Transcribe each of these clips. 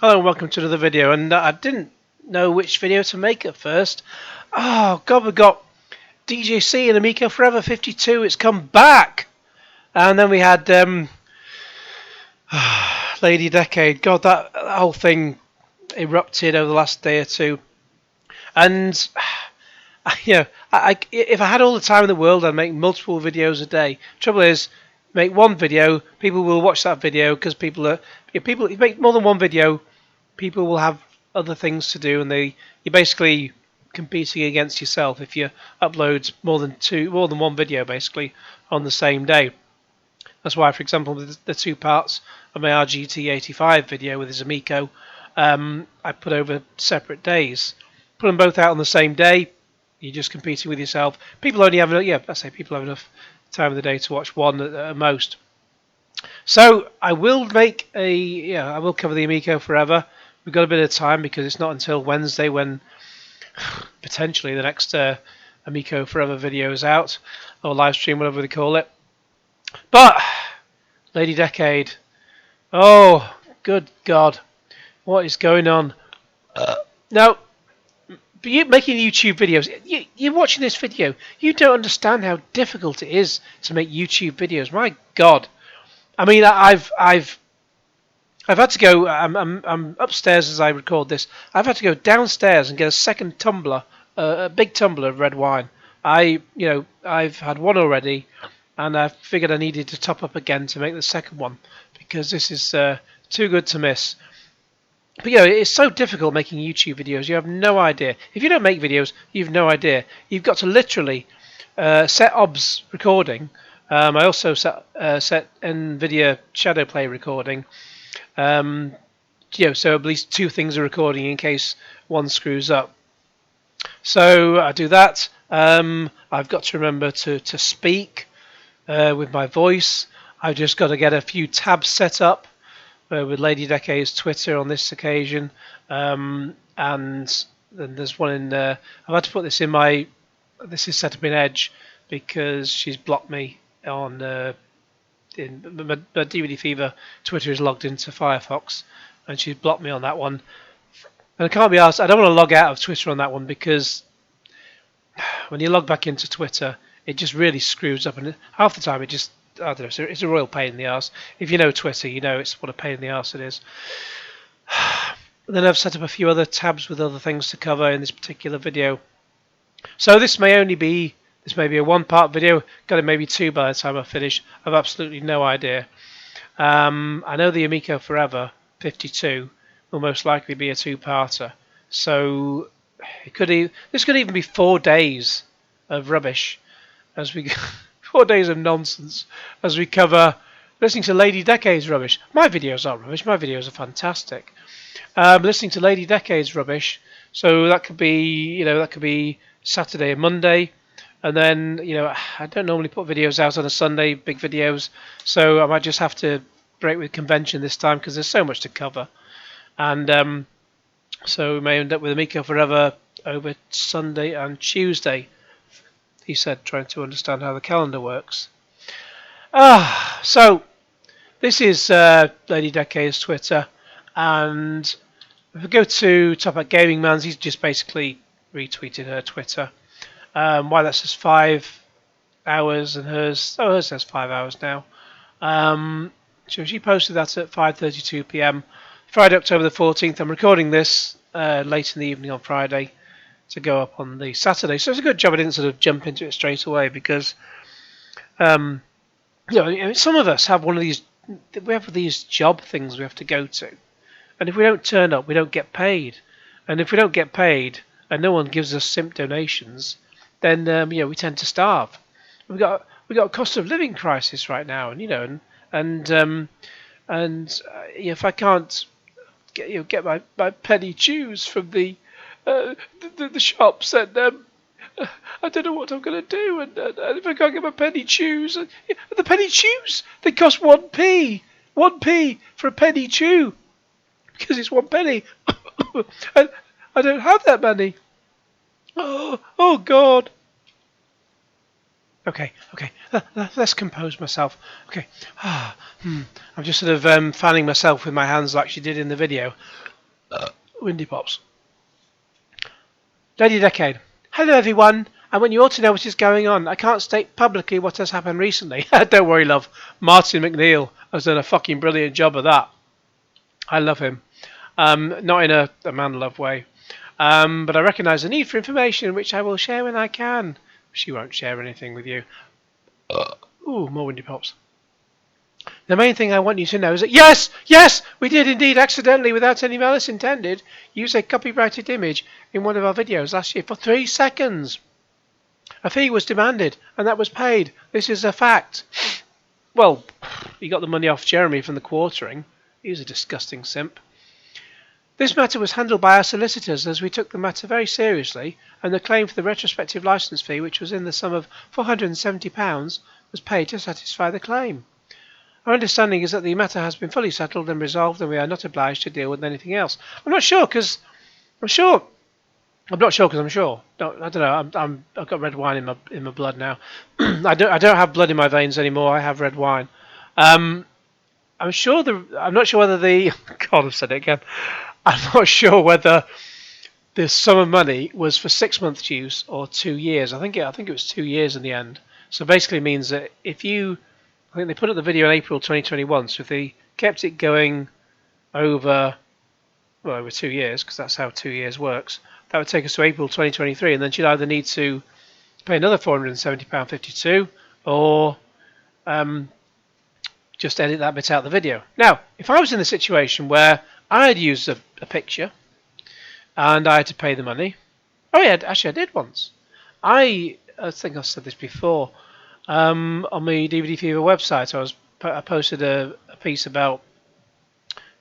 Hello and welcome to another video, and I didn't know which video to make at first. Oh god, we've got DJC and Amico Forever 52, it's come back! And then we had Lady Decade. God, that whole thing erupted over the last day or two. And if I had all the time in the world, I'd make multiple videos a day. Trouble is, make one video, people will watch that video because if you make more than one video, people will have other things to do, and you're basically competing against yourself if you upload more than one video basically on the same day. That's why, for example, the two parts of my RGT85 video with his Amico, I put over separate days. Put them both out on the same day, you're just competing with yourself. People only have people have enough time of the day to watch one at most. So I will I will cover the Amico Forever. We've got a bit of time because it's not until Wednesday when potentially the next Amico Forever video is out, or live stream, whatever they call it. But Lady Decade, oh good God, what is going on? Now, making YouTube videos, you're watching this video, you don't understand how difficult it is to make YouTube videos. My God, I mean, I've had to go. I'm upstairs as I record this. I've had to go downstairs and get a second tumbler, a big tumbler of red wine. I've had one already, and I figured I needed to top up again to make the second one because this is too good to miss. But it's so difficult making YouTube videos. You have no idea. If you don't make videos, you've no idea. You've got to literally set OBS recording. I also set NVIDIA Shadowplay recording. So at least two things are recording in case one screws up. So I do that. I've got to remember to speak with my voice. I've just got to get a few tabs set up with Lady Decade's Twitter on this occasion, and then there's one in. I've had to put this in my. This is set up in Edge because she's blocked me on. My DVD Fever Twitter is logged into Firefox, and she's blocked me on that one. And I can't be asked. I don't want to log out of Twitter on that one because when you log back into Twitter, it just really screws up, and half the time it just. I don't know. So it's a royal pain in the arse. If you know Twitter, you know it's what a pain in the arse it is. And then I've set up a few other tabs with other things to cover in this particular video. So this may be a one-part video. Got it maybe two by the time I finish. I've absolutely no idea. I know the Amico Forever 52 will most likely be a two-parter. So this could even be 4 days of rubbish as we 4 days of nonsense as we cover listening to Lady Decade's rubbish. My videos aren't rubbish. My videos are fantastic. Listening to Lady Decade's rubbish. So that could be Saturday and Monday. And then, I don't normally put videos out on a Sunday, big videos, so I might just have to break with convention this time because there's so much to cover. And so we may end up with Amico Forever over Sunday and Tuesday, he said, trying to understand how the calendar works. So this is Lady Decade's Twitter, and if we go to Top Hat Gaming Mans, he's just basically retweeted her Twitter. Why that says 5 hours and hers says 5 hours now. So she posted that at 5:32 p.m. Friday, October the 14th. I'm recording this late in the evening on Friday to go up on the Saturday. So it's a good job I didn't sort of jump into it straight away because some of us have these job things we have to go to, and if we don't turn up, we don't get paid, and if we don't get paid and no one gives us simp donations, then we tend to starve. We've got a cost of living crisis right now, and if I can't get my penny chews from the shops, and I don't know what I'm going to do. And if I can't get my penny chews, the penny chews, they cost 1p for a penny chew because it's 1 penny. And I don't have that money. Oh God. Okay. Let's compose myself. Okay. I'm just sort of fanning myself with my hands like she did in the video. Windy pops. Lady Decade. Hello everyone. I want you all to know what is going on. I can't state publicly what has happened recently. Don't worry, love. Martin McNeil has done a fucking brilliant job of that. I love him. Not in a man love way. But I recognise the need for information, which I will share when I can. She won't share anything with you. Ooh, more windy pops. The main thing I want you to know is that yes, we did indeed accidentally, without any malice intended, use a copyrighted image in one of our videos last year for 3 seconds. A fee was demanded, and that was paid. This is a fact. Well, he got the money off Jeremy from the quartering. He was a disgusting simp. This matter was handled by our solicitors, as we took the matter very seriously, and the claim for the retrospective licence fee, which was in the sum of £470, was paid to satisfy the claim. Our understanding is that the matter has been fully settled and resolved, and we are not obliged to deal with anything else. I'm not sure because I'm sure. No, I don't know. I've got red wine in my blood now. I don't have blood in my veins anymore. I have red wine. I'm not sure whether the God, I've said it again. I'm not sure whether the sum of money was for 6 months use or 2 years. I think it was 2 years in the end. So basically means that I think they put up the video in April 2021. So if they kept it going over 2 years, because that's how 2 years works, that would take us to April 2023, and then she'd either need to pay another £470.52 or just edit that bit out of the video. Now, if I was in the situation where I had used a picture and I had to pay the money, actually I did once. I think I've said this before. On the DVD Fever website, I posted a piece about,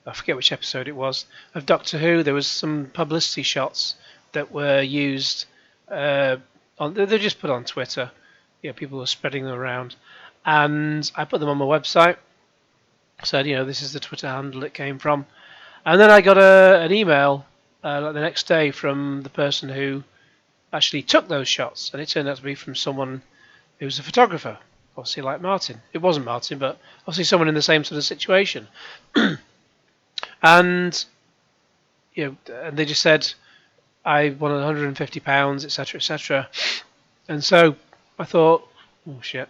I forget which episode it was, of Doctor Who. There was some publicity shots that were used they're just put on Twitter. People were spreading them around, and I put them on my website. Said, this is the Twitter handle it came from, and then I got an email like the next day from the person who actually took those shots, and it turned out to be from someone who was a photographer, obviously like Martin. It wasn't Martin, but obviously someone in the same sort of situation. And and they just said I wanted £150, etc., etc. And so I thought, oh shit.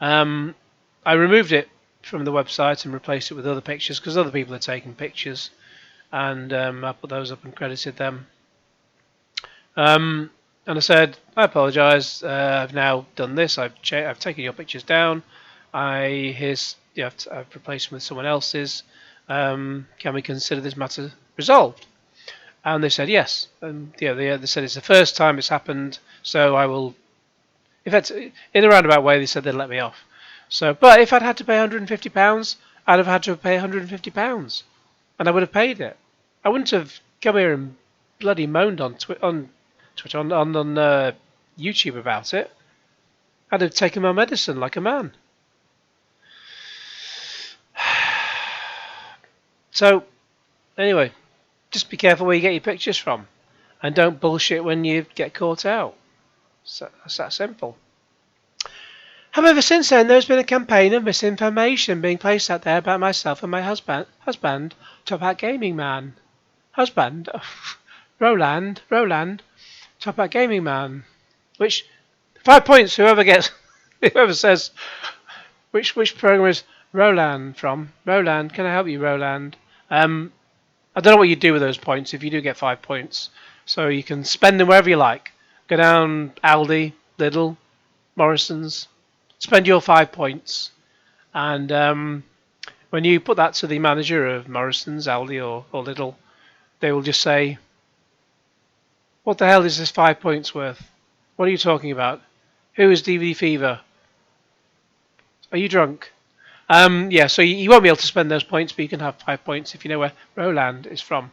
I removed it from the website and replaced it with other pictures because other people had taken pictures, and I put those up and credited them. And I said, I apologise. I've now done this. I've taken your pictures down. I've replaced them with someone else's. Can we consider this matter resolved? And they said yes. And they said it's the first time it's happened, so I will. In fact, in a roundabout way, they said they'd let me off. So, but if I'd had to pay £150, I'd have had to pay £150, and I would have paid it. I wouldn't have come here and bloody moaned on Twitter, on YouTube about it. I'd have taken my medicine like a man. So, anyway, just be careful where you get your pictures from, and don't bullshit when you get caught out. So, it's that simple. However, since then, there's been a campaign of misinformation being placed out there about myself and my husband, Top Hat Gaming Man. Roland, Top Hat Gaming Man. Which, 5 points, whoever says, which program is Roland from? Roland, can I help you, Roland? I don't know what you do with those points if you do get 5 points. So you can spend them wherever you like. Go down Aldi, Lidl, Morrison's. Spend your 5 points, and when you put that to the manager of Morrison's, Aldi or Lidl, they will just say, what the hell is this 5 points worth? What are you talking about? Who is DVD Fever? Are you drunk? So you won't be able to spend those points, but you can have 5 points if you know where Roland is from.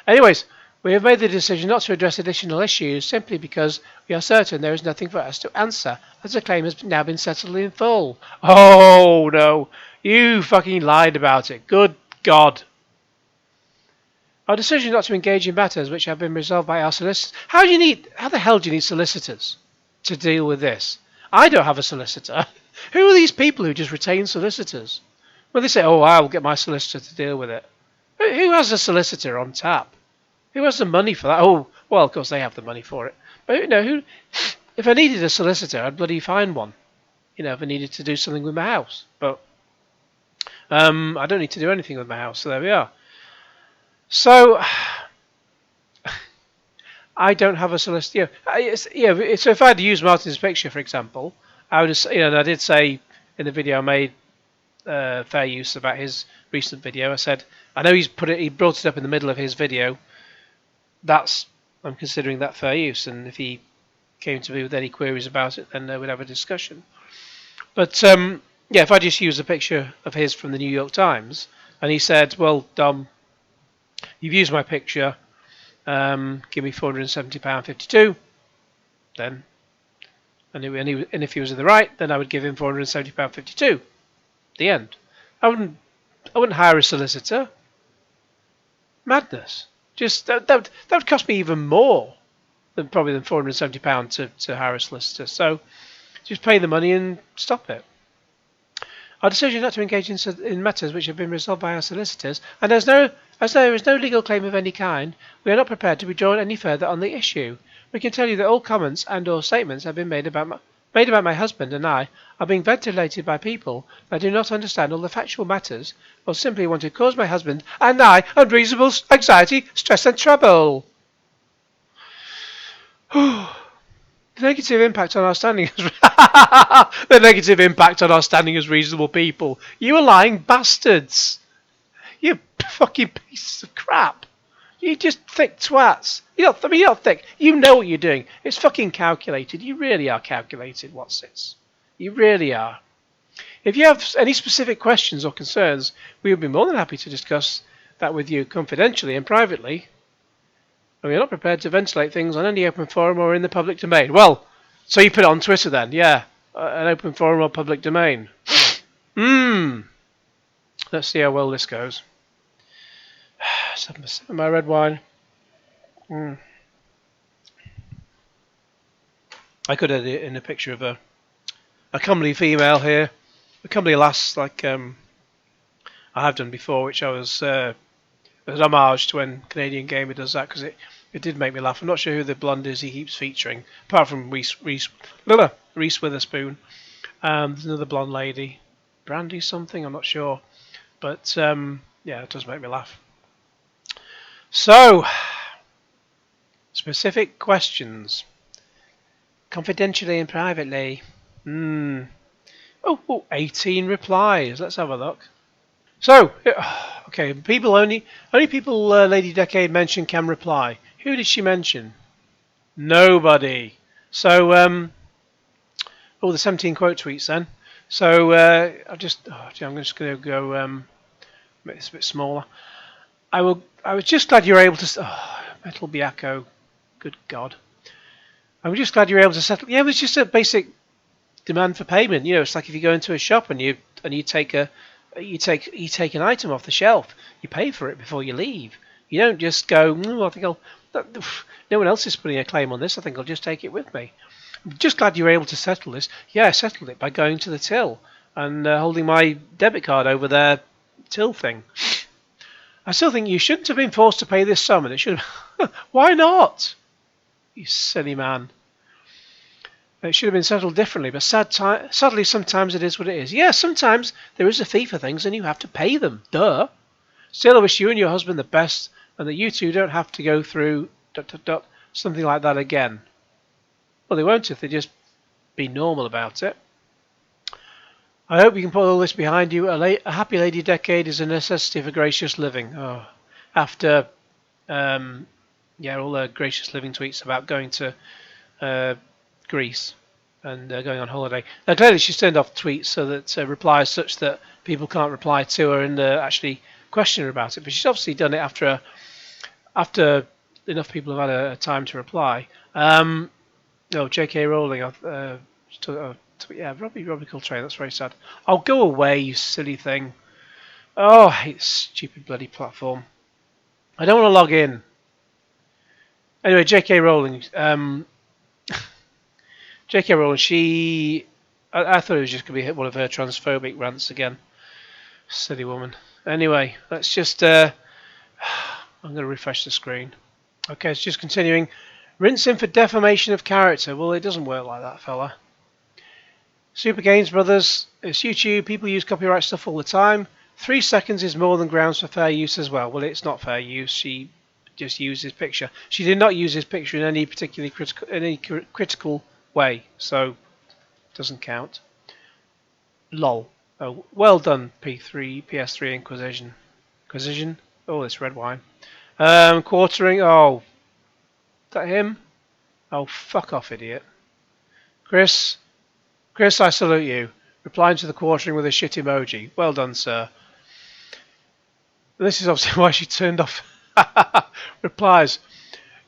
Anyways, we have made the decision not to address additional issues simply because we are certain there is nothing for us to answer, as the claim has now been settled in full. Oh no, you fucking lied about it. Good God. Our decision not to engage in matters which have been resolved by our solicitors. How the hell do you need solicitors to deal with this? I don't have a solicitor. Who are these people who just retain solicitors? Well, they say, oh, I'll get my solicitor to deal with it. who has a solicitor on tap? Who has the money for that? Oh, well, of course they have the money for it. But who? If I needed a solicitor, I'd bloody find one. If I needed to do something with my house. But I don't need to do anything with my house, so there we are. So I don't have a solicitor. So if I had to use Martin's picture, for example, I would just, and I did say in the video I made fair use about his recent video. I said, I know he brought it up in the middle of his video. I'm considering that fair use, and if he came to me with any queries about it, then we'd have a discussion. But if I just use a picture of his from the New York Times, and he said, well, Dom, you've used my picture, give me £470.52, then, and if he was in the right, then I would give him £470.52. The end. I wouldn't hire a solicitor. Madness. Just that would cost me even more than £470 to hire a solicitor. So just pay the money and stop it. Our decision not to engage in matters which have been resolved by our solicitors, and as there is no legal claim of any kind, we are not prepared to be drawn any further on the issue. We can tell you that all comments and/or statements have been made about my husband and I are being ventilated by people that do not understand all the factual matters, or simply want to cause my husband and I unreasonable anxiety, stress, and trouble. The negative impact on our standing as reasonable people. You are lying bastards. You fucking pieces of crap. You just thick twats. You're not thick. You know what you're doing. It's fucking calculated. You really are calculated, what's this? You really are. If you have any specific questions or concerns, we would be more than happy to discuss that with you confidentially and privately. And we are not prepared to ventilate things on any open forum or in the public domain. Well, so you put it on Twitter then, yeah. An open forum or public domain. Let's see how well this goes. 7% of my red wine. I could edit in a picture of a comely female here. A comely lass, like I have done before, which I was as an homage to when Canadian Gamer does that, because it did make me laugh. I'm not sure who the blonde is he keeps featuring, apart from Reese Witherspoon. There's another blonde lady, Brandy something, I'm not sure, but it does make me laugh. So, specific questions, confidentially and privately. 18 replies. Let's have a look. So, okay, only people Lady Decade mentioned can reply. Who did she mention? Nobody. So, the 17 quote tweets then. So, I'm just going to go make this a bit smaller. I was just glad you were able to. Metal Biaco, good God! I was just glad you were able to settle. Yeah, it was just a basic demand for payment. It's like if you go into a shop and you take an item off the shelf, you pay for it before you leave. You don't just go, I think no one else is putting a claim on this, I think I'll just take it with me. I'm just glad you were able to settle this. Yeah, I settled it by going to the till and holding my debit card over their till thing. I still think you shouldn't have been forced to pay this sum, and it should have. Why not? You silly man. It should have been settled differently, but sadly, sometimes it is what it is. Yeah, sometimes there is a fee for things, and you have to pay them. Duh. Still, I wish you and your husband the best, and that you two don't have to go through ... something like that again. Well, they won't if they just be normal about it. I hope you can put all this behind you. A happy lady decade is a necessity for gracious living. Oh, after all the gracious living tweets about going to Greece and going on holiday. Now clearly she's turned off tweets so that replies such that people can't reply to her and actually question her about it. But she's obviously done it after enough people have had a time to reply. J.K. Rowling. Robbie Coltrane, that's very sad. Oh, go away, you silly thing. Oh, I hate this stupid bloody platform. I don't want to log in. Anyway, J.K. Rowling. J.K. Rowling, I thought it was just going to be one of her transphobic rants again. Silly woman. Anyway, let's just I'm going to refresh the screen. Okay, it's just continuing. Rinse him for defamation of character. Well, it doesn't work like that, fella. Super Games Brothers, it's YouTube. People use copyright stuff all the time. 3 seconds is more than grounds for fair use as well. Well, it's not fair use. She just used his picture. She did not use his picture in any particularly critical way, so it doesn't count. Lol. Oh, well done, PS3 Inquisition. Inquisition? Oh, this red wine. Quartering. Oh, is that him? Oh, fuck off, idiot. Chris, I salute you. Replying to the quartering with a shit emoji. Well done, sir. This is obviously why she turned off. Replies.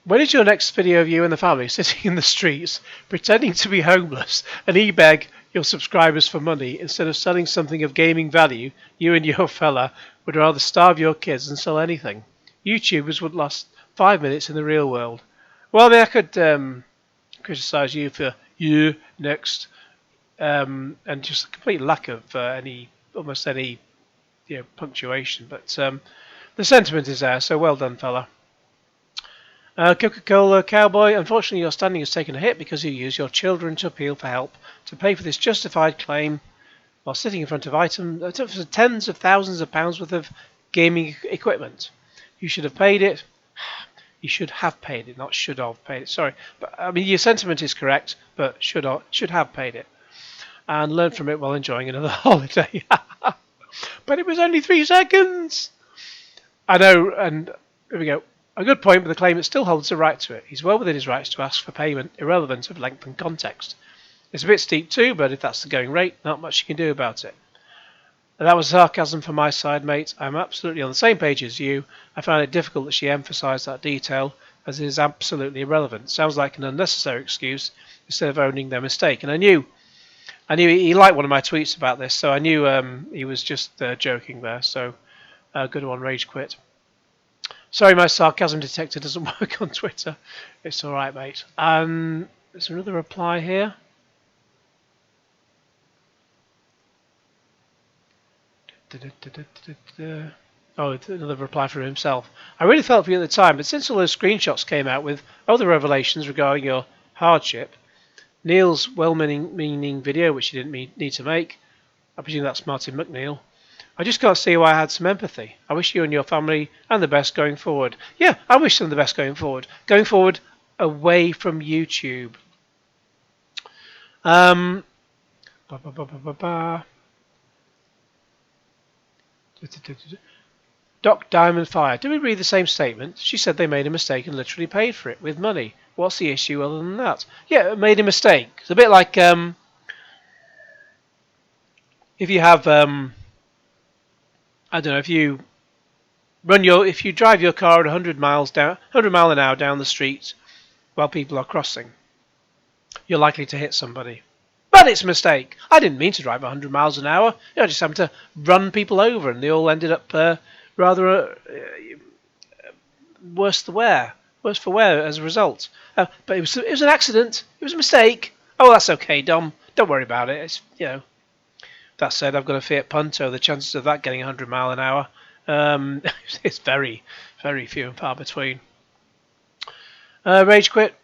When is your next video of you and the family sitting in the streets, pretending to be homeless, and e-beg your subscribers for money instead of selling something of gaming value? You and your fella would rather starve your kids than sell anything. YouTubers would last 5 minutes in the real world. Well, I mean, I could criticise you for you next, and just a complete lack of almost any punctuation. But the sentiment is there, so well done, fella. Coca-Cola Cowboy, unfortunately your standing has taken a hit because you use your children to appeal for help to pay for this justified claim while sitting in front of tens of thousands of pounds worth of gaming equipment. You should have paid it. You should have paid it, not should have paid it. Sorry, but I mean your sentiment is correct, but should have paid it and learn from it while enjoying another holiday. But it was only 3 seconds. I know, and here we go. A good point, but the claimant still holds the right to it. He's well within his rights to ask for payment, irrelevant of length and context. It's a bit steep too, but if that's the going rate, not much you can do about it. And that was sarcasm from my side, mate. I'm absolutely on the same page as you. I found it difficult that she emphasised that detail, as it is absolutely irrelevant. Sounds like an unnecessary excuse instead of owning their mistake. And I knew he liked one of my tweets about this, so I knew he was just joking there. So good one, Rage Quit. Sorry, my sarcasm detector doesn't work on Twitter. It's all right, mate. There's another reply here. Oh, another reply from himself. I really felt for you at the time, but since all those screenshots came out with other revelations regarding your hardship, Neil's well-meaning video, which you didn't need to make, I presume that's Martin McNeil, I just can't see why I had some empathy. I wish you and your family and the best going forward. Yeah, I wish them the best going forward. Going forward away from YouTube. Doc Diamond Fire. Did we read the same statement? She said they made a mistake and literally paid for it with money. What's the issue other than that? Yeah, made a mistake. It's a bit like if you have I don't know, if you drive your car at 100 mile an hour down the street while people are crossing, you're likely to hit somebody. But it's a mistake. I didn't mean to drive 100 miles an hour. I just happened to run people over, and they all ended up rather worse for wear as a result. But it was an accident. It was a mistake. Oh, that's okay, Dom. Don't worry about it. It's That said, I've got a Fiat Punto. The chances of that getting 100 mile an hour is very, very few and far between. Rage Quit.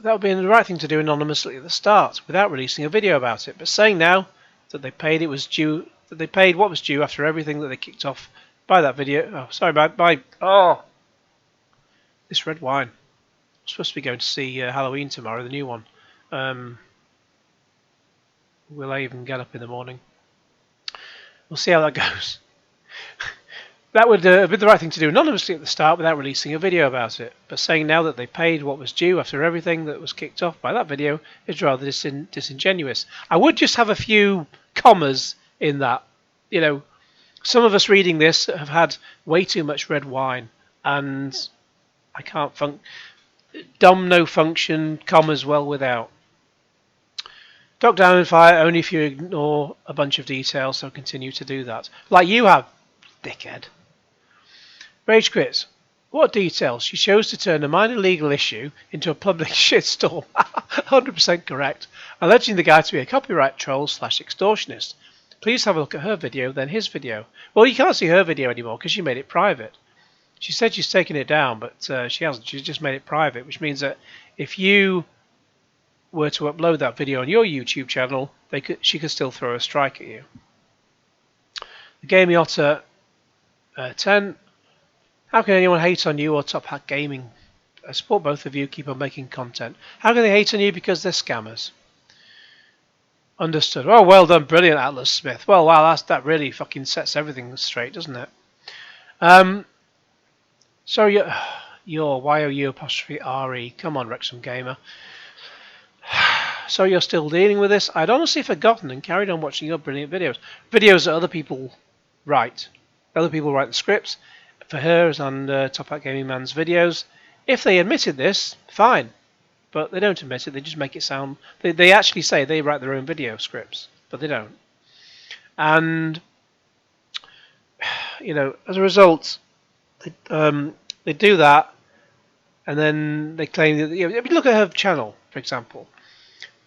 That would be the right thing to do anonymously at the start, without releasing a video about it. But saying now that they paid what was due after everything that they kicked off by that video. Oh, sorry, this red wine. I'm supposed to be going to see Halloween tomorrow, the new one. Will I even get up in the morning? We'll see how that goes. That would be the right thing to do anonymously at the start without releasing a video about it. But saying now that they paid what was due after everything that was kicked off by that video is rather disingenuous. I would just have a few commas in that. Some of us reading this have had way too much red wine, and I can't dumb no function, commas well without. Doc down and fire only if you ignore a bunch of details, so continue to do that. Like you have, dickhead. Rage Quits. What details? She chose to turn a minor legal issue into a public shitstorm. 100% correct. Alleging the guy to be a copyright troll / extortionist. Please have a look at her video, then his video. Well, you can't see her video anymore because she made it private. She said she's taken it down, but she hasn't. She's just made it private, which means that if you were to upload that video on your YouTube channel, she could still throw a strike at you. The Gamey Otter 10. How can anyone hate on you or Top Hat Gaming? I support both of you. Keep on making content. How can they hate on you? Because they're scammers. Understood. Oh, well done. Brilliant, Atlas Smith. Well, wow, that really fucking sets everything straight, doesn't it? So you're YOU apostrophe RE. Come on, Wrexham Gamer. So you're still dealing with this? I'd honestly forgotten and carried on watching your brilliant videos. Videos that other people write. Other people write the scripts for hers and Top Hat Gaming Man's videos. If they admitted this, fine. But they don't admit it. They just make it sound... They actually say they write their own video scripts, but they don't. And, you know, as a result, they do that, and then they claim that... You know, look at her channel, for example.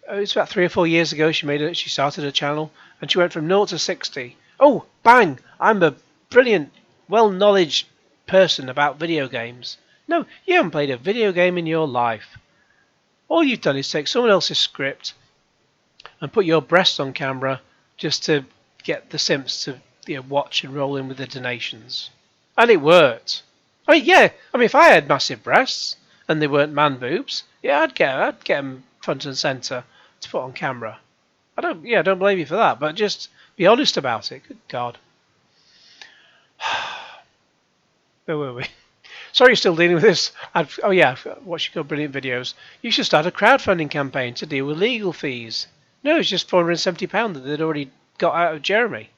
It's about 3 or 4 years ago she started a channel, and she went from 0 to 60. Oh, bang! I'm a brilliant, well-knowledge person about video games. No, you haven't played a video game in your life. All you've done is take someone else's script and put your breasts on camera just to get the simps to watch and roll in with the donations. And it worked. I mean, yeah. I mean, if I had massive breasts and they weren't man boobs, yeah, I'd get them front and centre to put on camera. I don't blame you for that, but just be honest about it. Good God. Where were we? Sorry you're still dealing with this. Oh yeah, I've watched your brilliant videos. You should start a crowdfunding campaign to deal with legal fees. No, it's just £470 that they'd already got out of Jeremy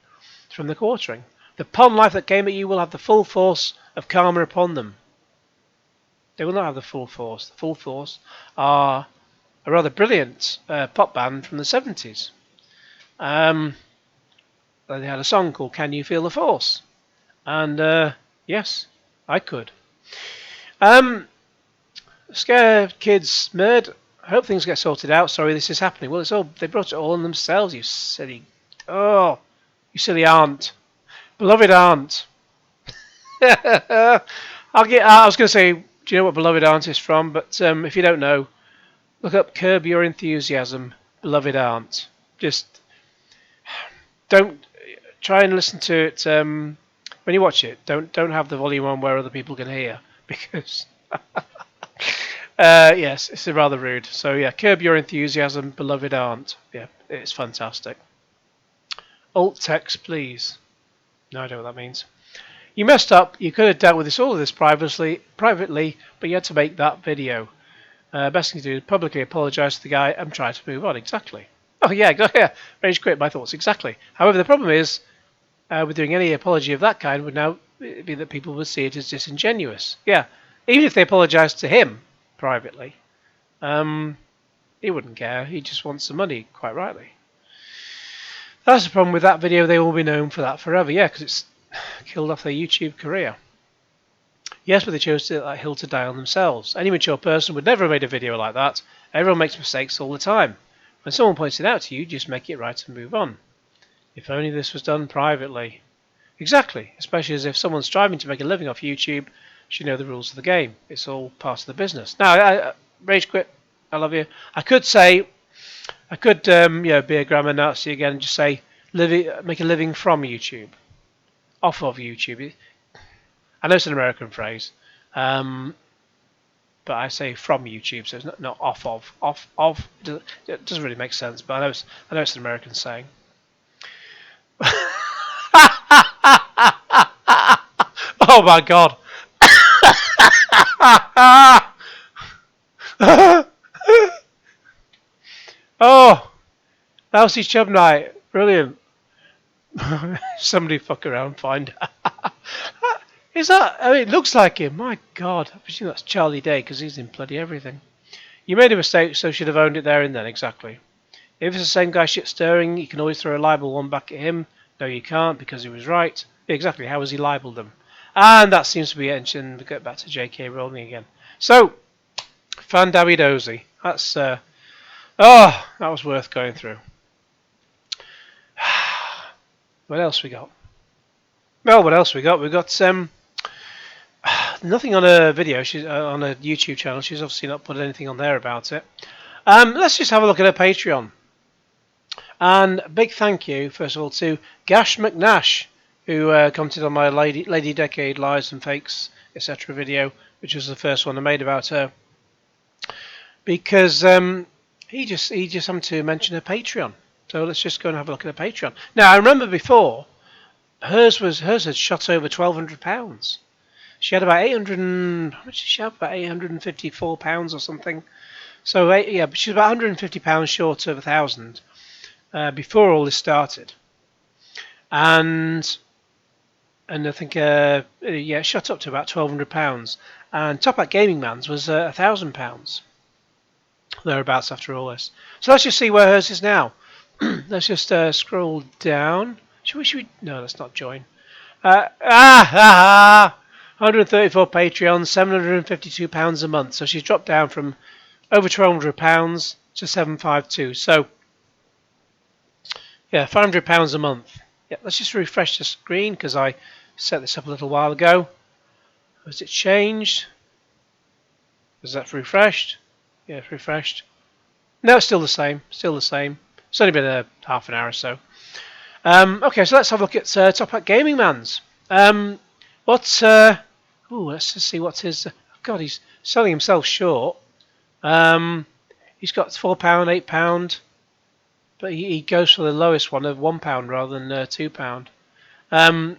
from the quartering. The pond life that came at you will have the full force of karma upon them. They will not have the full force. The full force are a rather brilliant pop band from the 70s. They had a song called Can You Feel the Force? And yes, I could. Scare kids murd. I hope things get sorted out. Sorry this is happening. Well, they brought it all on themselves, you silly aunt. Beloved aunt. I was going to say, do you know what Beloved Aunt is from? But if you don't know, look up Curb Your Enthusiasm, Beloved Aunt. Just don't try and listen to it when you watch it. Don't have the volume on where other people can hear, because yes, it's rather rude. So yeah, Curb Your Enthusiasm, Beloved Aunt. Yeah, it's fantastic. Alt text, please. No idea what that means. You messed up. You could have dealt with all of this privately, but you had to make that video. Best thing to do is publicly apologise to the guy and try to move on. Exactly. Oh yeah, rage quit. My thoughts. Exactly. However, the problem is, with doing any apology of that kind would now be that people would see it as disingenuous. Yeah, even if they apologise to him privately, he wouldn't care. He just wants the money, quite rightly. That's the problem with that video. They will be known for that forever. Yeah, because it's killed off their YouTube career. Yes, but they chose to let that hill to die on themselves. Any mature person would never have made a video like that. Everyone makes mistakes all the time. When someone points it out to you, just make it right and move on. If only this was done privately. Exactly, especially as if someone's striving to make a living off YouTube should know the rules of the game. It's all part of the business. Now, rage quit. I love you. I could be a grammar Nazi again and just say, make a living from YouTube. Off of YouTube. I know it's an American phrase, but I say from YouTube, so it's not off of. Off of. It doesn't really make sense, but I know it's an American saying. Oh my God. Oh, Lousy Chub Night. Brilliant. Somebody fuck around, find out. Is that? I mean, it looks like him. My God. I presume that's Charlie Day because he's in bloody everything. You made a mistake, so should have owned it there and then. Exactly. If it's the same guy shit stirring, you can always throw a libel one back at him. No, you can't because he was right. Exactly. How has he libelled them? And that seems to be it. And we get back to J.K. Rowling again. So, Fandabby Dozy. That's that was worth going through. What else we got? Well, what else we got? We got nothing on her video. She's on her YouTube channel. She's obviously not put anything on there about it. Let's just have a look at her Patreon. And a big thank you, first of all, to Gash McNash, who commented on my Lady Decade Lies and Fakes, etc. video, which was the first one I made about her. Because he just happened to mention her Patreon. So let's just go and have a look at her Patreon. Now, I remember before, hers had shot over £1,200. She had about how much did she have? About £854 or something. So yeah, but she's about £150 short of 1,000 before all this started. And I think yeah, it shot up to about £1,200. And Top Hat Gaming Man's was £1,000 thereabouts after all this. So let's just see where hers is now. Let's just scroll down. Should we? No, let's not join. 134 Patreon, £752 a month. So she's dropped down from over £1,200 to 752. So yeah, £500 a month. Yeah, let's just refresh the screen because I set this up a little while ago. Has it changed? Is that refreshed? Yeah, it's refreshed. No, it's still the same. Still the same. It's only been a half an hour or so. Okay, so let's have a look at Top Hat Gaming Man's. Let's just see what's his. God, he's selling himself short. He's got £4, £8, but he goes for the lowest one of £1 rather than £2. I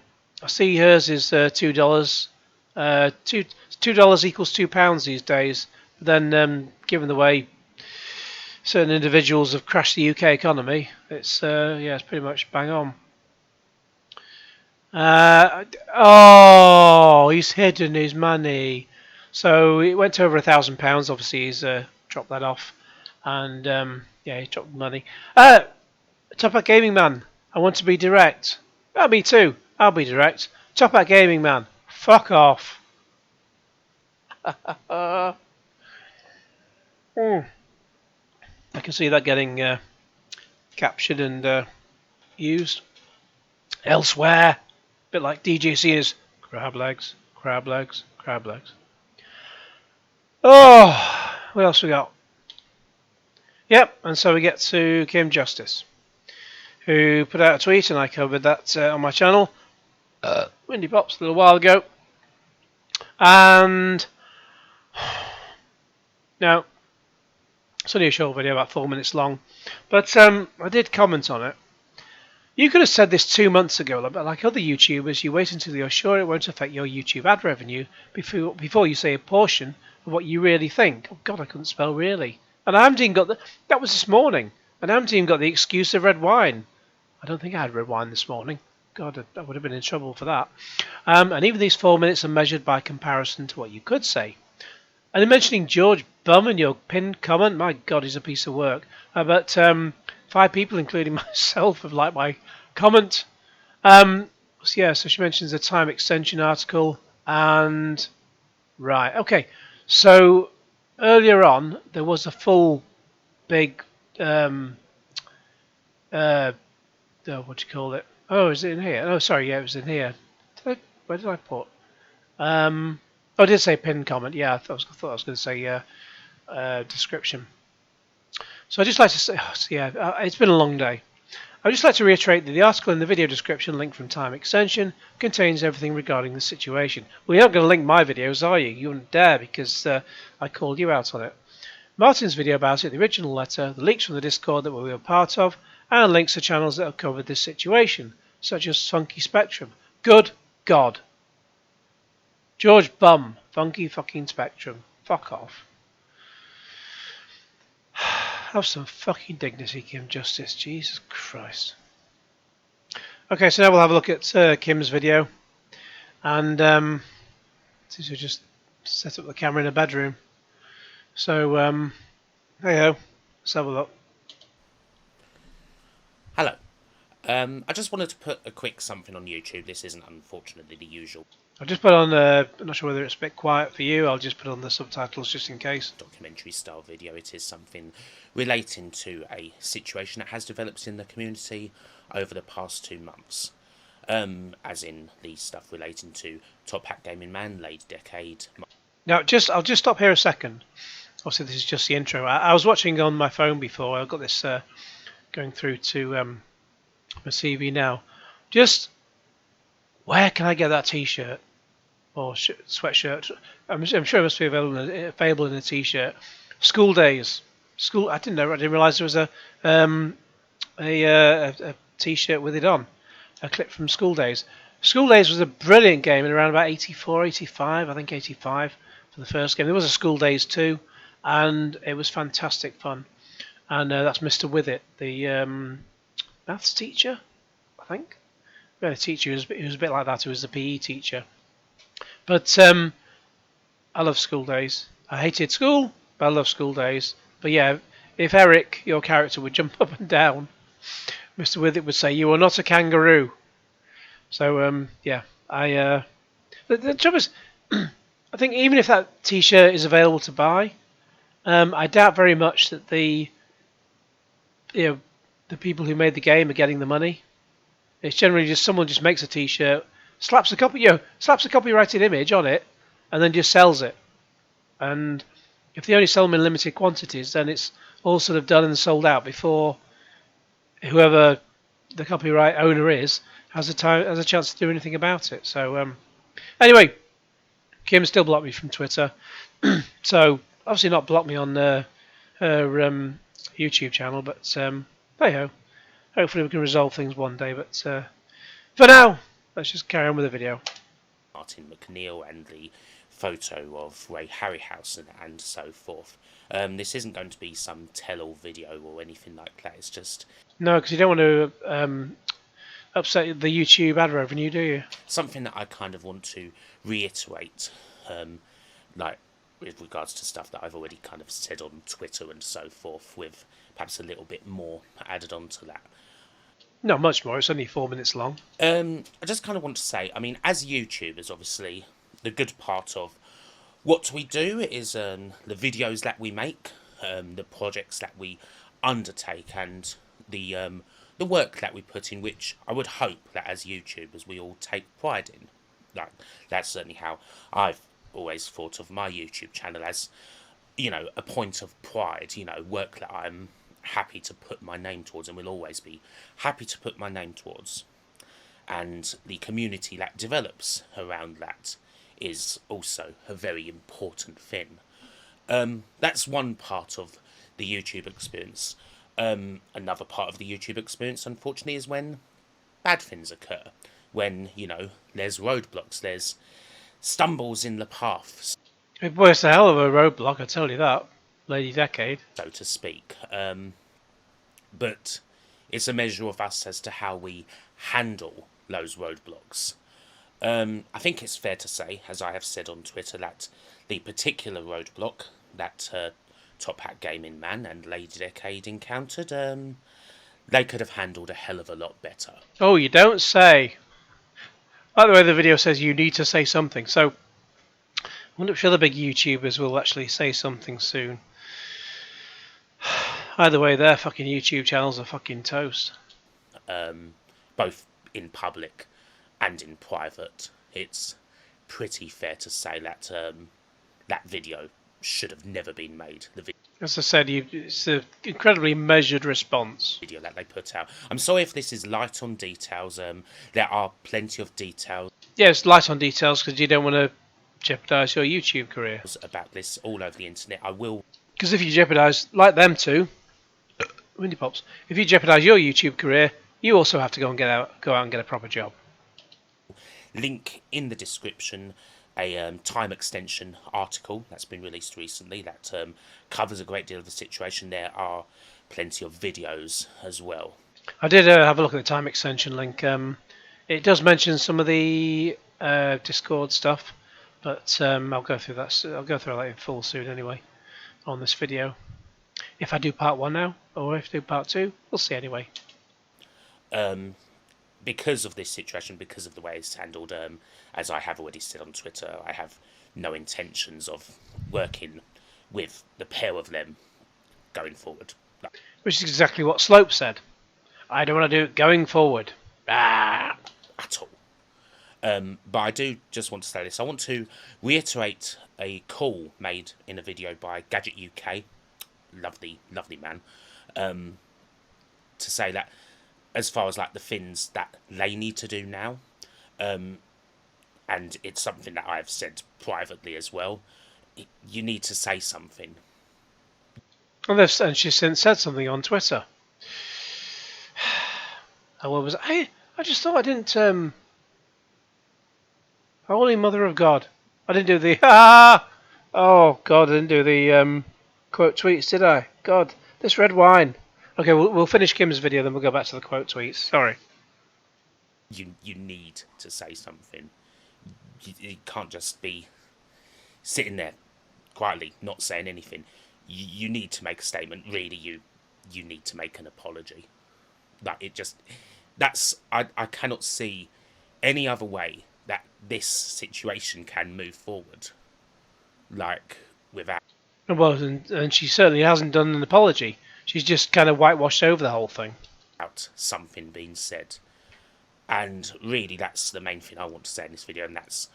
see hers is $2. $2 equals £2 these days. But then, given the way certain individuals have crashed the UK economy, it's yeah, it's pretty much bang on. Oh, he's hidden his money. So it went to over £1,000. Obviously, he's dropped that off, and yeah, he dropped the money. Top Hat Gaming Man, I want to be direct. Me too. I'll be direct. Top Hat Gaming Man, fuck off. I can see that getting captured and used elsewhere. A bit like DJ Cena's crab legs, crab legs, crab legs. Oh, what else we got? Yep, and so we get to Kim Justice, who put out a tweet, and I covered that on my channel, Windy Pops, a little while ago. And now, it's only a short video, about 4 minutes long, but I did comment on it. You could have said this 2 months ago, but like other YouTubers, you wait until you're sure it won't affect your YouTube ad revenue before you say a portion of what you really think. Oh God, I couldn't spell really. And I haven't even got that was this morning, and I haven't even got the excuse of red wine. I don't think I had red wine this morning. God, I would have been in trouble for that. And even these 4 minutes are measured by comparison to what you could say. And in mentioning George Bum in your pinned comment, my God, he's a piece of work. But 5 people, including myself, have liked my comment. So yeah, so she mentions the time extension article, and right, okay. So earlier on, there was a full big what do you call it? Oh, is it in here? Oh, sorry, yeah, it was in here. Where did I put? Oh, I did say pinned comment. Yeah, I thought I was going to say description. So I'd just like to say, yeah, it's been a long day. I'd just like to reiterate that the article in the video description, linked from Time Extension, contains everything regarding the situation. Well, you're not going to link my videos, are you? You wouldn't dare, because I called you out on it. Martin's video about it, the original letter, the leaks from the Discord that we were part of, and links to channels that have covered this situation, such as Funky Spectrum. Good God. George Bum, Funky fucking Spectrum. Fuck off. Have some fucking dignity, Kim Justice. Jesus Christ. Okay, so now we'll have a look at Kim's video. And since we just set up the camera in a bedroom. So, hey ho, let's have a look. Hello. I just wanted to put a quick something on YouTube. This isn't unfortunately the usual. I've just put on, I'm not sure whether it's a bit quiet for you, I'll just put on the subtitles just in case. Documentary style video. It is something relating to a situation that has developed in the community over the past 2 months. as in the stuff relating to Top Hat Gaming Man, Late Decade. Now, I'll just stop here a second. Obviously, this is just the intro. I was watching on my phone before. I've got this going through to my CV now. Just where can I get that T-shirt or sweatshirt? I'm sure it must be available in a T-shirt. School days. School. I didn't know. I didn't realise there was a T-shirt with it on. A clip from School Days. School Days was a brilliant game in around about 84, 85. I think 85 for the first game. There was a School Days too, and it was fantastic fun. And that's Mr. Withit, the maths teacher, I think. Yeah, the teacher he was a bit like that. He was the PE teacher. But I love School Days. I hated school, but I love School Days. But yeah, if Eric, your character, would jump up and down, Mr. Withit would say, "You are not a kangaroo." So yeah, the trouble is, I think even if that T-shirt is available to buy, I doubt very much that the people who made the game are getting the money. It's generally just someone just makes a T-shirt, slaps a copyrighted image on it, and then just sells it. And if they only sell them in limited quantities, then it's all sort of done and sold out before whoever the copyright owner is has a chance to do anything about it. So anyway, Kim still blocked me from Twitter, so obviously not blocked me on her YouTube channel, but hey ho, hopefully we can resolve things one day. But for now, let's just carry on with the video. Martin McNeil and the photo of Ray Harryhausen and so forth. This isn't going to be some tell-all video or anything like that. It's just no, because you don't want to upset the YouTube ad revenue, do you? Something that I kind of want to reiterate, like with regards to stuff that I've already kind of said on Twitter and so forth, with perhaps a little bit more added on to that. Not much more. It's only 4 minutes long. I just kind of want to say, I mean, as YouTubers, obviously, the good part of what we do is the videos that we make, the projects that we undertake, and the work that we put in, which I would hope that as YouTubers we all take pride in. Like, that's certainly how I've always thought of my YouTube channel, as, you know, a point of pride, you know, work that I'm happy to put my name towards and will always be happy to put my name towards. And the community that develops around that is also a very important thing. That's one part of the YouTube experience. Another part of the YouTube experience, unfortunately, is when bad things occur. When, you know, there's roadblocks, there's stumbles in the path. It was a hell of a roadblock, I tell you that. Lady Decade, so to speak. But it's a measure of us as to how we handle those roadblocks. I think it's fair to say, as I have said on Twitter, that the particular roadblock that Top Hat Gaming Man and Lady Decade encountered, they could have handled a hell of a lot better. Oh, you don't say. By the way, the video says you need to say something, so I wonder if other big YouTubers will actually say something soon. Either way, their fucking YouTube channels are fucking toast. Both in public and in private, it's pretty fair to say that that video should have never been made. As I said, it's an incredibly measured response. Video that they put out. I'm sorry if this is light on details. There are plenty of details. Yeah, it's light on details because you don't want to jeopardise your YouTube career. About this all over the internet. I will. Because if you jeopardise, like them two, Windy Pops, if you jeopardise your YouTube career, you also have to go out and get a proper job. Link in the description a time extension article that's been released recently that covers a great deal of the situation. There are plenty of videos as well. I did have a look at the time extension link. It does mention some of the Discord stuff, but I'll go through that. I'll go through that in full soon anyway on this video. If I do part 1 now, or if I do part 2, we'll see anyway. Because of this situation, because of the way it's handled, as I have already said on Twitter, I have no intentions of working with the pair of them going forward. Which is exactly what Slope said. I don't want to do it going forward. Ah. At But I do just want to say this. I want to reiterate a call made in a video by Gadget UK, lovely, lovely man, to say that as far as like the things that they need to do now, and it's something that I've said privately as well, you need to say something. And she's since said something on Twitter. And what was I just thought I didn't. Holy Mother of God! I didn't do the Oh God! I didn't do the quote tweets, did I? God, this red wine. Okay, we'll finish Kim's video, then we'll go back to the quote tweets. Sorry. You need to say something. You can't just be sitting there quietly, not saying anything. You need to make a statement. Really, you need to make an apology. Like I cannot see any other way that this situation can move forward. Like without. Well, and she certainly hasn't done an apology. She's just kind of whitewashed over the whole thing. Something being said. And really, that's the main thing I want to say in this video, and that's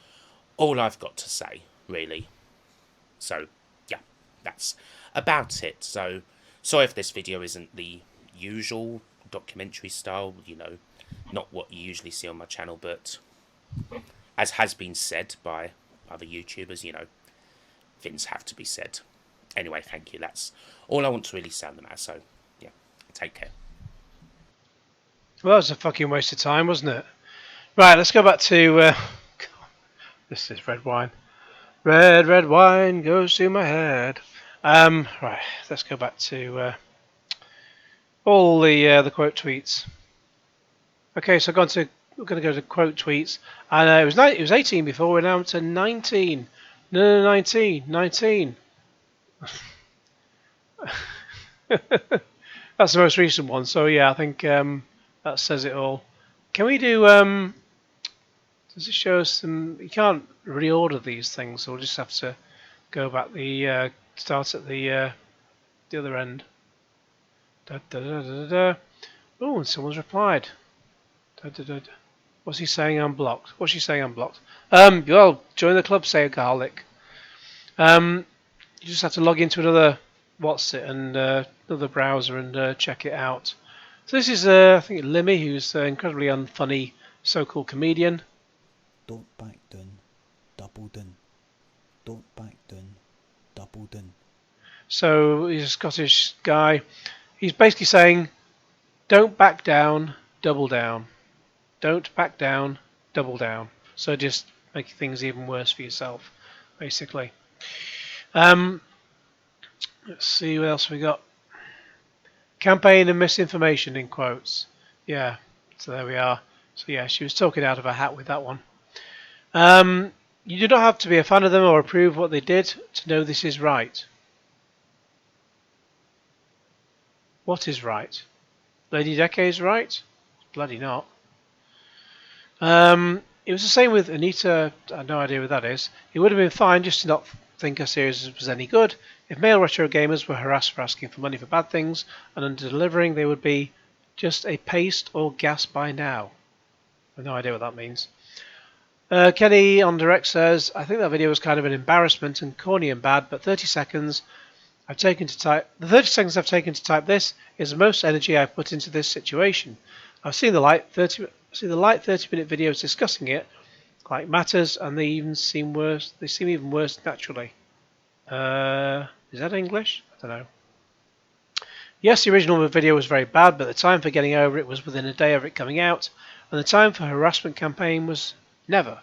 all I've got to say, really. So, yeah, that's about it. So, sorry if this video isn't the usual documentary style, not what you usually see on my channel, but as has been said by other YouTubers, things have to be said. Anyway, thank you. That's all I want to really say on the matter, so, yeah, take care. Well, that was a fucking waste of time, wasn't it? Right, let's go back to... this is red wine. Red wine goes to my head. Right, let's go back to all the quote tweets. Okay, so we're going to go to quote tweets. And it was 18 before, we're now to 19. No, 19. That's the most recent one, so yeah, I think... that says it all. Can we do, does it show us some, you can't reorder these things, so we'll just have to go back start at the other end. Oh, and someone's replied. What's he saying unblocked? What's she saying unblocked? Well, join the club, say alcoholic. You just have to log into another, another browser and check it out. So this is, I think, Limmy, who's an incredibly unfunny so-called comedian. Don't back down, double down. Don't back down, double down. So he's a Scottish guy. He's basically saying, don't back down, double down. Don't back down, double down. So just make things even worse for yourself, basically. Let's see what else we got. Campaign and misinformation in quotes. Yeah, so there we are. So yeah, she was talking out of her hat with that one. You do not have to be a fan of them or approve what they did to know this is right. What is right? Lady Decades right? Bloody not. It was the same with Anita. I have no idea what that is. It would have been fine just to not think her series was any good. If male retro gamers were harassed for asking for money for bad things and under delivering, they would be just a paste or gas by now. I have no idea what that means. Kenny on Direct says, I think that video was kind of an embarrassment and corny and bad, but 30 seconds I've taken to type. The 30 seconds I've taken to type this is the most energy I've put into this situation. I've seen the light 30-minute videos discussing it, like matters, and they even seem worse. They seem even worse naturally. Is that English? I don't know. Yes, the original video was very bad, but the time for getting over it was within a day of it coming out, and the time for harassment campaign was never.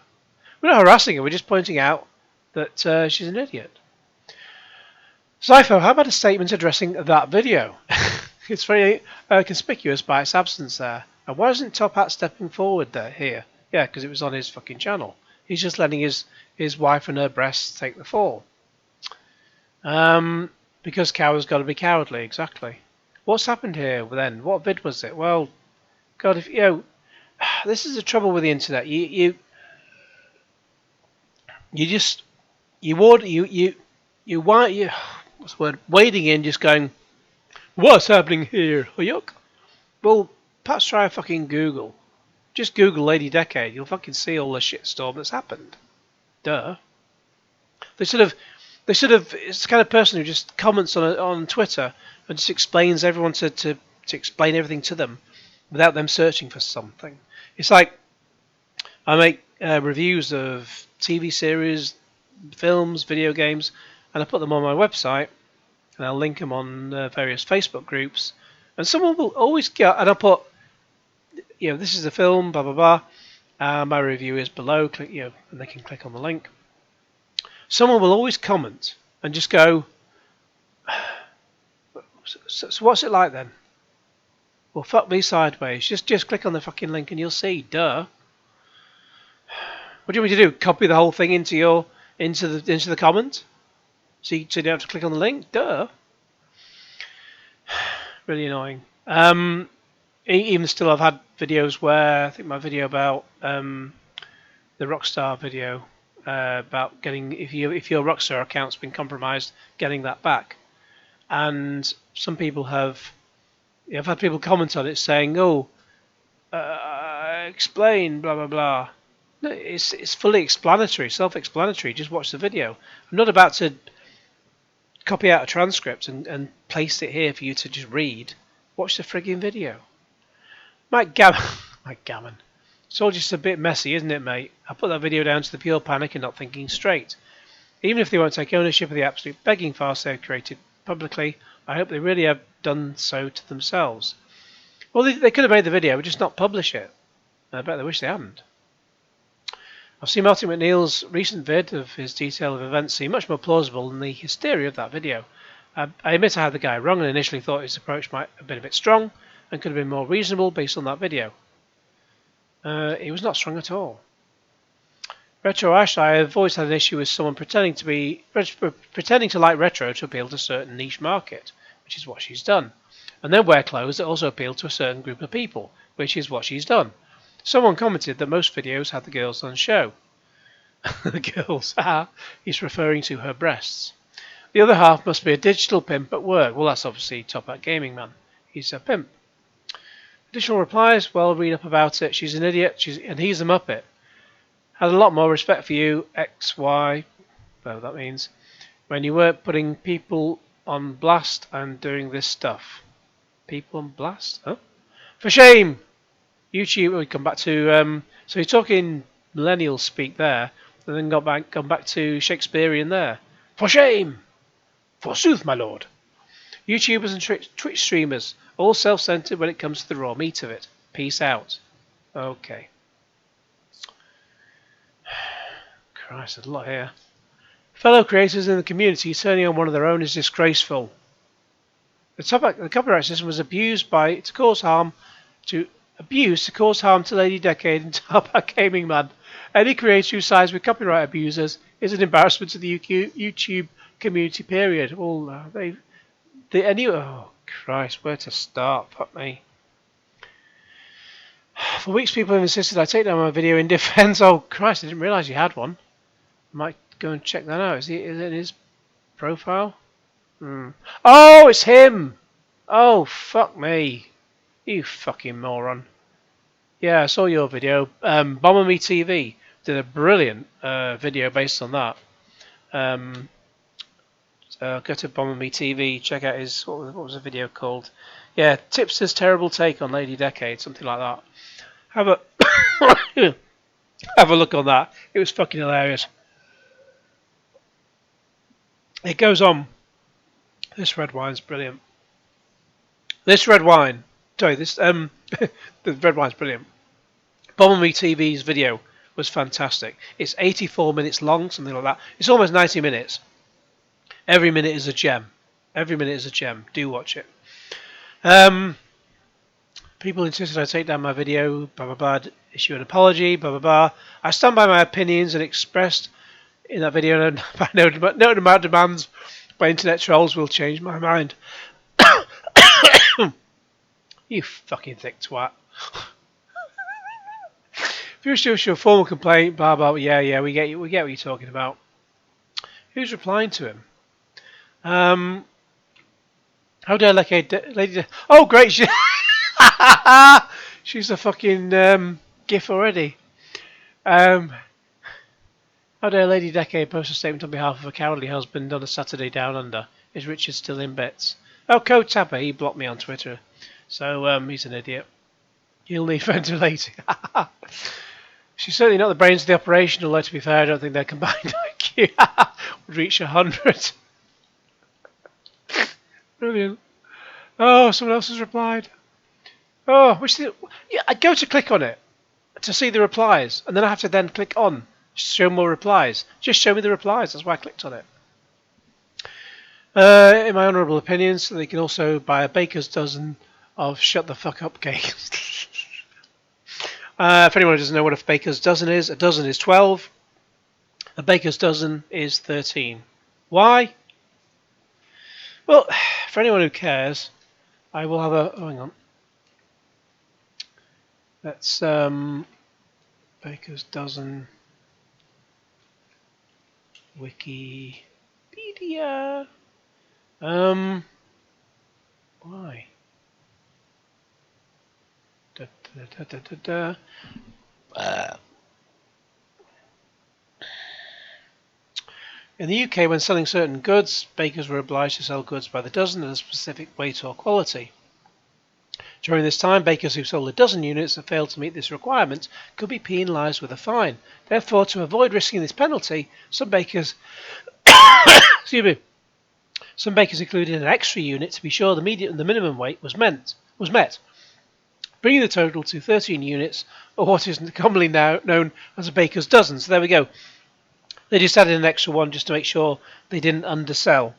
We're not harassing her, we're just pointing out that she's an idiot. Zypho, how about a statement addressing that video? It's very conspicuous by its absence there. And why isn't Top Hat stepping forward here? Yeah, because it was on his fucking channel. He's just letting his wife and her breasts take the fall. Because cowards got to be cowardly, exactly. What's happened here then? What vid was it? Well, God, if this is the trouble with the internet. You what's the word? Wading in, just going, what's happening here? Oh, yuck. Well, perhaps try fucking Google. Just Google Lady Decade. You'll fucking see all the shitstorm that's happened. Duh. They sort of, it's the kind of person who just comments on Twitter and just explains everyone to explain everything to them without them searching for something. It's like I make reviews of TV series, films, video games, and I put them on my website, and I'll link them on various Facebook groups, and someone will always get, and I'll put, this is the film, blah blah blah. My review is below. Click, and they can click on the link. Someone will always comment and just go, so what's it like then? Well, fuck me sideways. Just click on the fucking link and you'll see. Duh. What do you want me to do? Copy the whole thing into the comment? So you don't have to click on the link? Duh. Really annoying. Even still, I've had videos where I think my video about the Rockstar video about getting if your Rockstar account's been compromised, getting that back, and some people have. I've had people comment on it saying, "Oh, explain blah blah blah." No, it's fully explanatory, self-explanatory. Just watch the video. I'm not about to copy out a transcript and place it here for you to just read. Watch the frigging video. Mike Gammon. It's all just a bit messy, isn't it, mate? I put that video down to the pure panic and not thinking straight. Even if they won't take ownership of the absolute begging farce they've created publicly, I hope they really have done so to themselves. Well, they could have made the video, but just not publish it. I bet they wish they hadn't. I've seen Martin McNeil's recent vid of his detail of events seem much more plausible than the hysteria of that video. I admit I had the guy wrong and initially thought his approach might have been a bit strong and could have been more reasonable based on that video. It was not strong at all. Retro Ash, I have always had an issue with someone pretending to like retro to appeal to a certain niche market, which is what she's done, and then wear clothes that also appeal to a certain group of people, which is what she's done. Someone commented that most videos had the girls on show. The girls, he's referring to her breasts. The other half must be a digital pimp at work. Well, that's obviously Top Hat Gaming Man. He's a pimp. Additional replies, well, read up about it. She's an idiot, and he's a muppet. Had a lot more respect for you, XY, whatever that means, when you weren't putting people on blast and doing this stuff. People on blast? Huh? For shame! YouTube, we come back to, so you're talking millennial speak there, and then gone back to Shakespearean there. For shame! Forsooth, my lord! YouTubers and Twitch streamers, all self-centered when it comes to the raw meat of it. Peace out. Okay. Christ, there's a lot here. Fellow creators in the community turning on one of their own is disgraceful. The copyright system was abused to cause harm to Lady Decade and Top Hat Gaming Man. Any creator who sides with copyright abusers is an embarrassment to the YouTube community. Period. Oh Christ, where to start? Fuck me. For weeks, people have insisted I take down my video in defense. Oh Christ, I didn't realise you had one. I might go and check that out. Is it in his profile? Oh, it's him! Oh, fuck me. You fucking moron. Yeah, I saw your video. Bomber Me TV did a brilliant video based on that. Go to Bomber Me TV, check out his, what was the video called? Yeah, Tipster's Terrible Take on Lady Decade, something like that. Have a look on that. It was fucking hilarious. It goes on. This red wine's brilliant. The red wine's brilliant. Bomber Me TV's video was fantastic. It's 84 minutes long, something like that. It's almost 90 minutes. Every minute is a gem. Every minute is a gem. Do watch it. People insisted I take down my video, blah blah blah, issue an apology, blah blah blah. I stand by my opinions and expressed in that video, and no amount of demands by internet trolls will change my mind. You fucking thick twat. If you wish to issue a formal complaint, blah blah, yeah, we get what you're talking about. Who's replying to him? How dare Lady? Oh, great! She's a fucking GIF already. How dare Lady Decade post a statement on behalf of a cowardly husband on a Saturday down under? Is Richard still in bits? Oh, Code Tapper, he blocked me on Twitter. So, he's an idiot. He'll need ventilating. She's certainly not the brains of the operation, although to be fair, I don't think their combined IQ would reach 100. Brilliant. Oh, someone else has replied. Oh, yeah, I go to click on it to see the replies, and then I have to then click on show more replies. Just show me the replies. That's why I clicked on it. In my honourable opinion, so they can also buy a baker's dozen of shut the fuck up games. If anyone doesn't know what a baker's dozen is, a dozen is 12. A baker's dozen is 13. Why? Well, for anyone who cares, I will have a... Oh, hang on. That's baker's dozen Wikipedia. Why? In the UK, when selling certain goods, bakers were obliged to sell goods by the dozen at a specific weight or quality. During this time, bakers who sold a dozen units that failed to meet this requirement could be penalised with a fine. Therefore, to avoid risking this penalty, some bakers included an extra unit to be sure the minimum weight was met, bringing the total to 13 units, or what is commonly now known as a baker's dozen. So there we go. They just added an extra one just to make sure they didn't undersell.